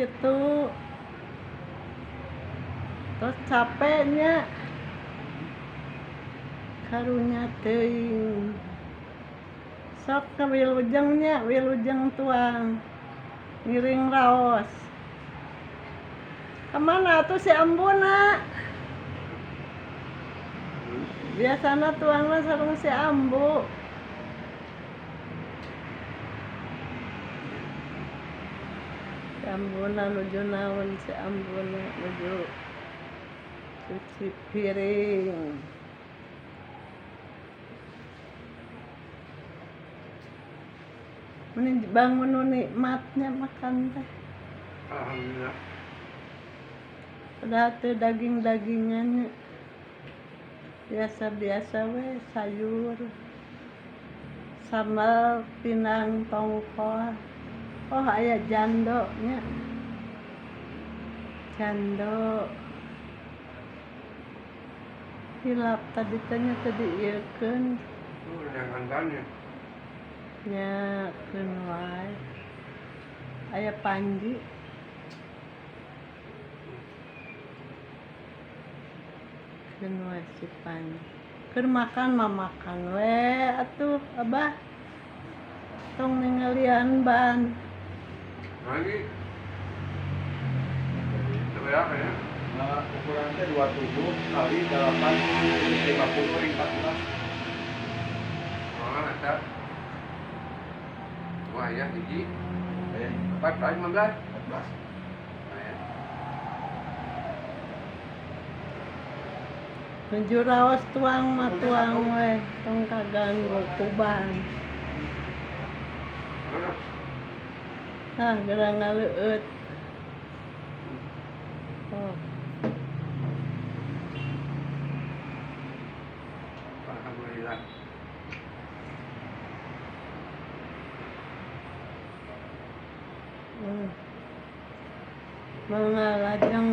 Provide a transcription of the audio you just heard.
gitu. Terus capeknya karunya teuing. Sok ke wilujeng tuang. Ngiring raos. Kemana tuh si Ambuna? Biasana tuangna sareng si Ambu. Si Ambuna nuju naon si Ambuna nuju cuci piring. Mending bangun nu nikmatnya makan teh. Alhamdulillah. Padahal teu daging-dagingannya. Biasa-biasa we sayur. Sambal pinang tongkol. Oh aya jando nya. Jando. Hilap tadi teh nya teu diieukeun. Yang hantarnya. Nya keun wae. Aya Panji. Keun wae si Panji. Keur makan mah makan we atuh Abah. Tong ninggalian ban. Lagi. Berapa ya? Nah, ukurannya 27 kali 8 50 ring 14. Oh, ada. Wah ya, hiji. Ya, 14. 14. Nuju raos tuang mah tuang we. Tong kaganggu kuban. Nah, gerang ngaleueut. Oh. Alhamdulillah. Mangalajeng